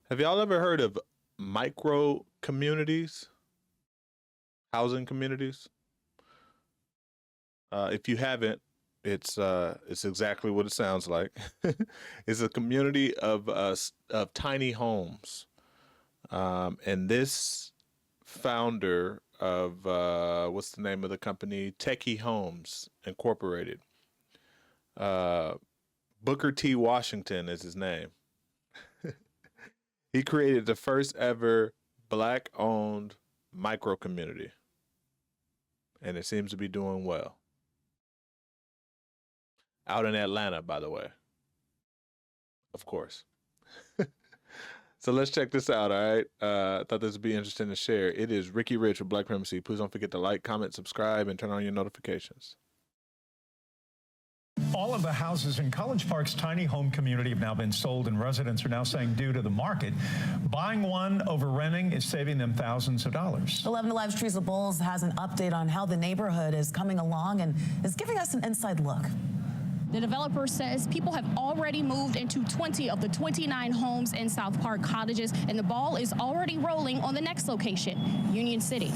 Have y'all ever heard of micro communities, housing communities? If you haven't, it's exactly what it sounds like. It's a community of tiny homes, and this founder of what's the name of the company? Techie Homes Incorporated. Uh, Booker T. Washington is his name. He created the first ever black-owned micro community, and it seems to be doing well. Out in Atlanta, by the way, of course. So let's check this out, all right? I thought this would be interesting to share. It is Ricky Rich with Black Primacy. Please don't forget to like, comment, subscribe, and turn on your notifications. All of the houses in College Park's tiny home community have now been sold, and residents are now saying, due to the market, buying one over renting is saving them thousands of dollars. 11 Alive's Teresa Bowles has an update on how the neighborhood is coming along and is giving us an inside look. The developer says people have already moved into 20 of the 29 homes in South Park Cottages, and the ball is already rolling on the next location, Union City.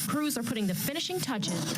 Crews are putting the finishing touches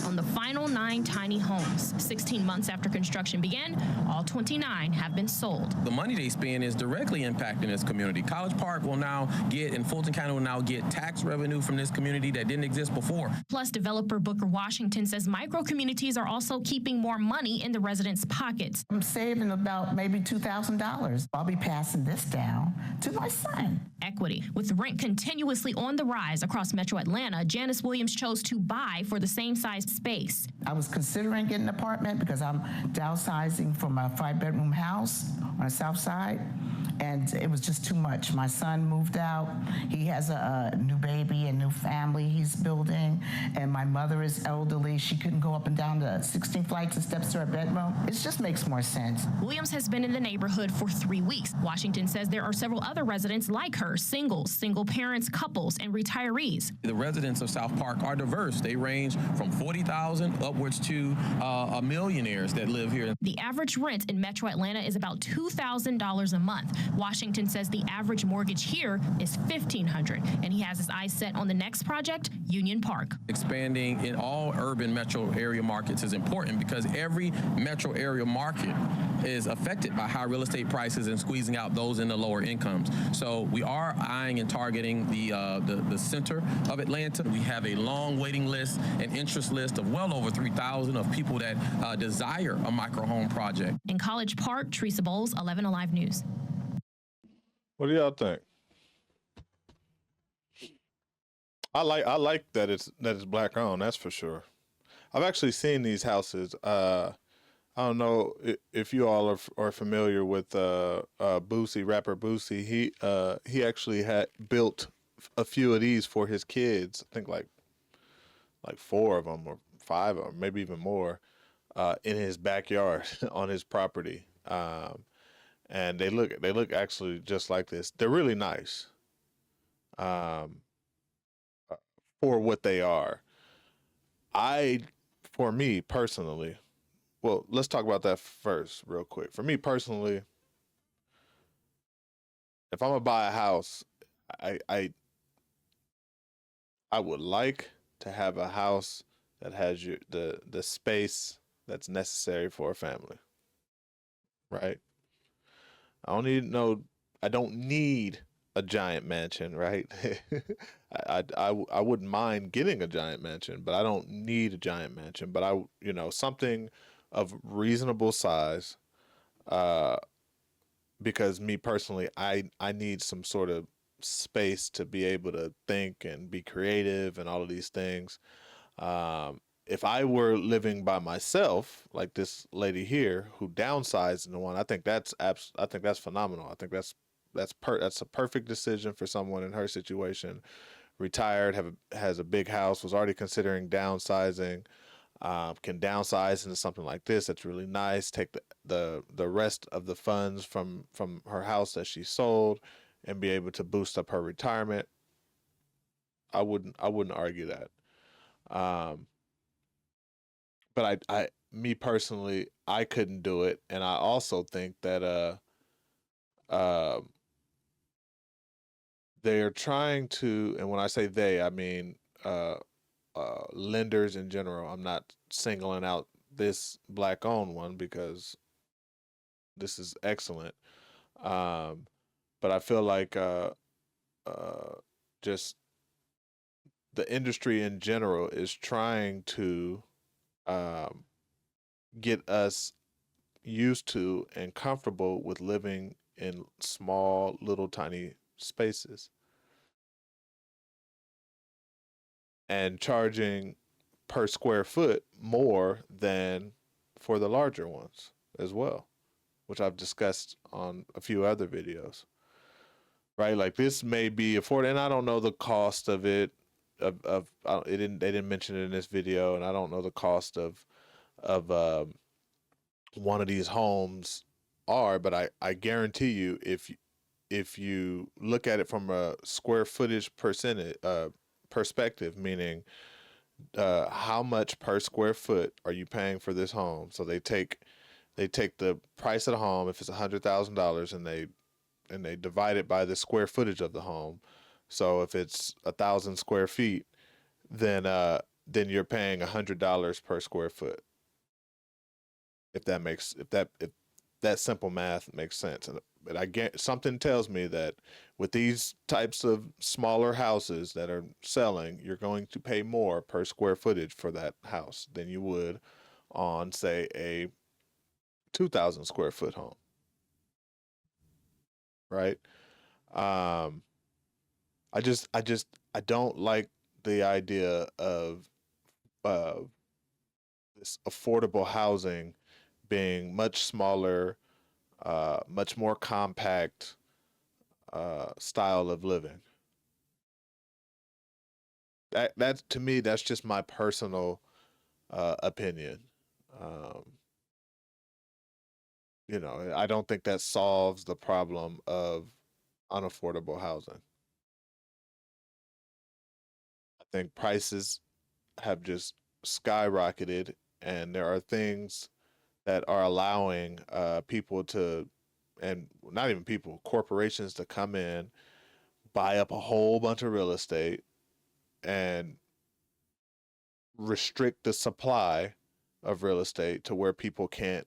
on the final 9 tiny homes. 16 months after construction began, all 29 have been sold. The money they spend is directly impacting this community. College Park will now get, and Fulton County will now get tax revenue from this community that didn't exist before. Plus, developer Booker Washington says micro-communities are also keeping more money in the residents' pockets. I'm saving about maybe $2,000. I'll be passing this down to my son. Equity. With rent continuously on the rise across Metro Atlanta, Janice Williams chose to buy for the same size space. I was considering getting an apartment because I'm downsizing from a 5-bedroom house on the south side, and it was just too much. My son moved out. He has a new baby, a new family he's building, and my mother is elderly. She couldn't go up and down the 16 flights of steps to her bedroom. It just makes more sense. Williams has been in the neighborhood for 3 weeks. Washington says there are several other residents like her, singles, single parents, couples, and retirees. The residents of South Park are diverse. They range from 40,000 upwards to millionaires that live here. The average rent in Metro Atlanta is about $2,000 a month. Washington says the average mortgage here is $1,500, and he has his eyes set on the next project, Union Park. Expanding in all urban metro area markets is important because every metro area market is affected by high real estate prices and squeezing out those in the lower incomes. So we are eyeing and targeting the center of Atlanta. We have a long waiting list and interest list of well over 3,000 of people that desire a micro home project. In College Park, Teresa Bowles, 11 Alive News. What do y'all think? I like that it's black owned. That's for sure. I've actually seen these houses. I don't know if you all are familiar with Boosie, rapper Boosie. He actually had built a few of these for his kids. I think like 4 of them or 5 of them, maybe even more, in his backyard on his property. And they look actually just like this. They're really nice, for what they are. For me personally, well, let's talk about that first real quick. For me personally, if I'm gonna buy a house, I would like to have a house that has the space that's necessary for a family, right? I don't need a giant mansion, right? I wouldn't mind getting a giant mansion, but I don't need a giant mansion. But something of reasonable size, because me personally, I need some sort of space to be able to think and be creative and all of these things. If I were living by myself, like this lady here who downsized into one, I think that's phenomenal. I think that's a perfect decision for someone in her situation. Retired, has a big house, was already considering downsizing, can downsize into something like this that's really nice. Take the rest of the funds from her house that she sold and be able to boost up her retirement. I wouldn't argue that. But me personally, I couldn't do it, and I also think that they're trying to, and when I say they, I mean lenders in general. I'm not singling out this black-owned one because this is excellent. Um, but I feel like uh, just the industry in general is trying to um, get us used to and comfortable with living in small, little, tiny spaces and charging per square foot more than for the larger ones as well, which I've discussed on a few other videos. Right, like this may be affordable, and I don't know the cost of it. It didn't they didn't mention it in this video, and I don't know the cost of one of these homes are, but I guarantee you if you look at it from a square footage percentage perspective, meaning how much per square foot are you paying for this home? So they take the price of the home if it's $100,000 and they divide it by the square footage of the home. So if it's 1,000 square feet, then you're paying $100 per square foot. If that simple math makes sense. But I get something tells me that with these types of smaller houses that are selling, you're going to pay more per square footage for that house than you would on, say, a 2,000 square foot home, right? Um, I don't like the idea of uh, this affordable housing being much smaller, much more compact style of living. That to me, that's just my personal opinion. Um, I don't think that solves the problem of unaffordable housing. I think prices have just skyrocketed, and there are things that are allowing people to, and not even people, corporations to come in, buy up a whole bunch of real estate, and restrict the supply of real estate to where people can't.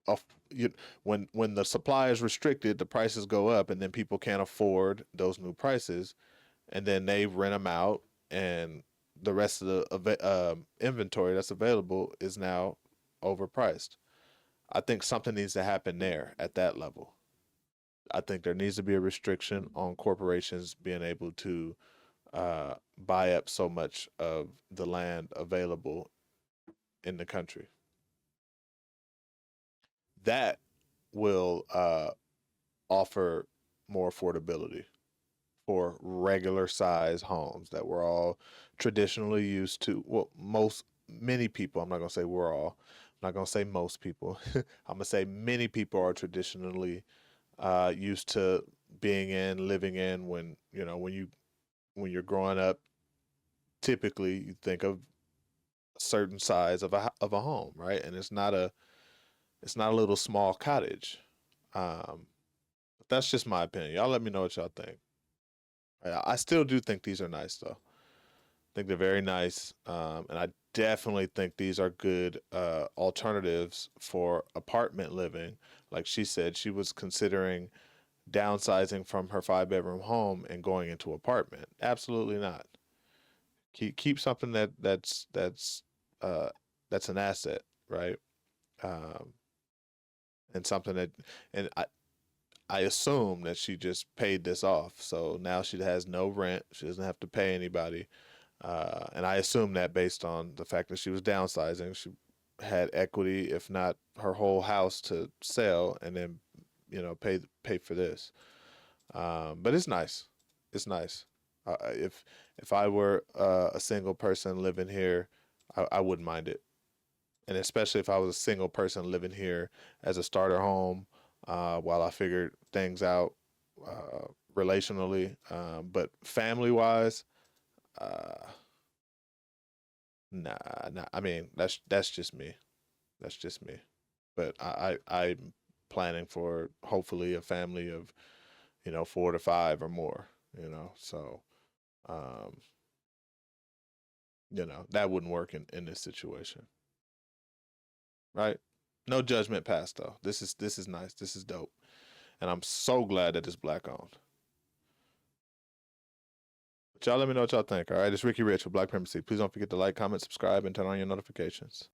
Aff- you, when the supply is restricted, the prices go up, and then people can't afford those new prices, and then they rent them out, and the rest of the inventory that's available is now overpriced. I think something needs to happen there at that level. I think there needs to be a restriction on corporations being able to buy up so much of the land available in the country. That will offer more affordability for regular size homes that we're all traditionally used to. Well, many people, I'm not going to say we're all, I'm not going to say most people, I'm going to say many people are traditionally used to being in, living in when you're growing up. Typically, you think of a certain size of a home, right? And it's not a little small cottage. But that's just my opinion. Y'all let me know what y'all think. I still do think these are nice though. I think they're very nice, and I definitely think these are good alternatives for apartment living. Like she said, she was considering downsizing from her 5 bedroom home and going into apartment. Absolutely not. Keep something uh, that's an asset, right? Um, and something that and I assume that she just paid this off, so now she has no rent. She doesn't have to pay anybody, and I assume that based on the fact that she was downsizing, she had equity, if not her whole house, to sell, and then pay for this. But it's nice. It's nice. If I were a single person living here, I wouldn't mind it, and especially if I was a single person living here as a starter home, while I figured things out uh, relationally. But family wise, uh, nah, nah. I mean, that's just me. That's just me. But I'm planning for hopefully a family of you know, 4 to 5 or more, you know. So, you know, that wouldn't work in this situation. Right? No judgment passed though. This is nice. This is dope. And I'm so glad that it's black owned. But y'all let me know what y'all think. All right, it's Ricky Rich with Black Primacy. Please don't forget to like, comment, subscribe, and turn on your notifications.